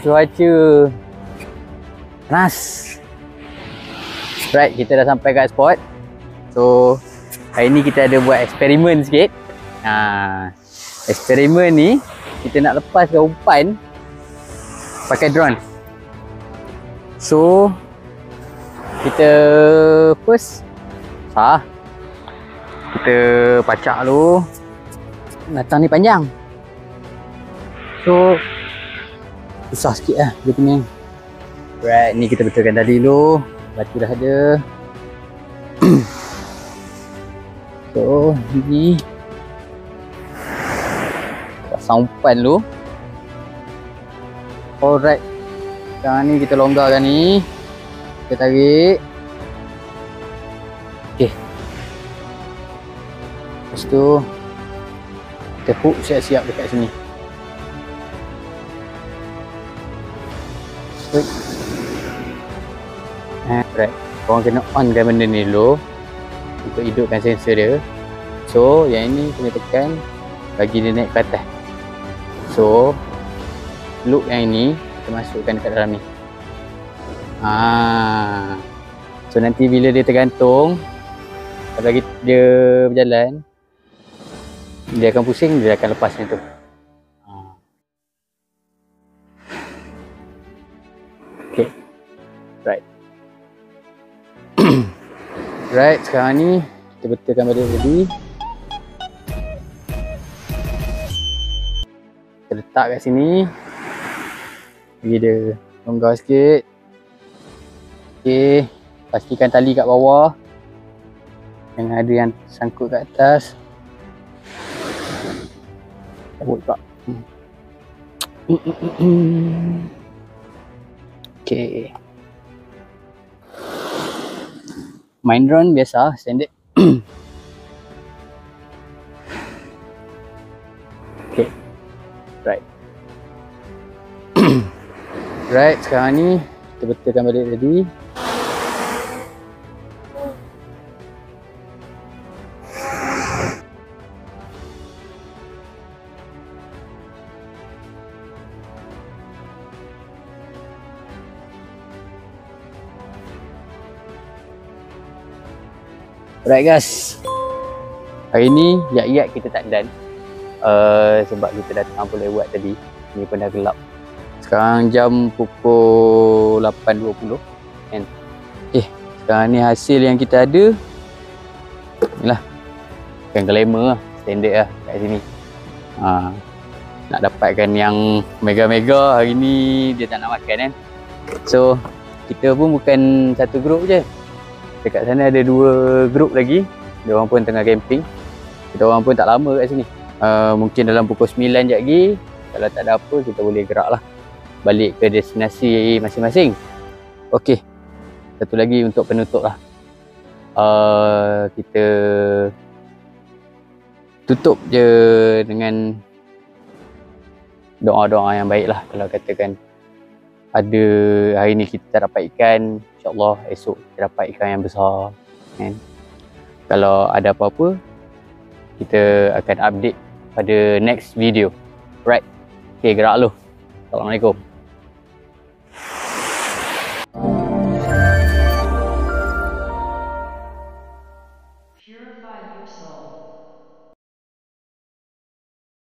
cuaca panas. Right, kita dah sampai kat spot. So hari ni kita ada buat eksperimen sikit. Eksperimen ni kita nak lepaskan umpan pakai drone. So kita first kita pacak dulu. Batang ni panjang, so susah sikit lah dia punya. Right, ni kita betulkan tali dulu. Batu dah ada. So ni pasang umpan dulu. Alright, sekarang ni kita longgarkan ni, kita tarik. Okay, lepas tu kita hook siap-siap dekat sini. Right, korang kena onkan benda ni dulu untuk hidupkan sensor dia. So yang ini kena tekan bagi dia naik ke atas. So loop yang ini kita masukkan dekat dalam ni. So nanti bila dia tergantung, kalau dia berjalan, dia akan pusing, dia akan lepas macam tu. Okay, right. Right, sekarang ni kita betulkan balik tadi. Kita letak kat sini, bagi dia longgar sikit. Okay, pastikan tali kat bawah, jangan ada yang sangkut kat atas. Cabut tak. Okay, main drone biasa, standard. Okay, right. Right, sekarang ni kita betulkan balik tadi. Alright guys, hari ni yat-yat kita tak done, sebab kita datang boleh buat tadi. Ni pun dah gelap. Sekarang jam pukul 8.20 kan. Okay, sekarang ni hasil yang kita ada ni lah. Bukan glamour lah, standard lah kat sini. Nak dapatkan yang mega-mega hari ni dia tak nak makan kan. So kita pun bukan satu grup je. Dekat sana ada 2 grup lagi. Dia orang pun tengah camping. Kita orang pun tak lama kat sini. Mungkin dalam pukul 9 jap lagi, kalau tak ada apa, kita boleh gerak lah balik ke destinasi masing-masing. Okey, satu lagi untuk penutup lah. Kita tutup je dengan doa-doa yang baik lah. Kalau katakan ada hari ni kita tak dapat ikan, InsyaAllah esok kita dapat ikan yang besar kan. Kalau ada apa-apa, kita akan update pada next video. Right, okay, gerak lu. Assalamualaikum.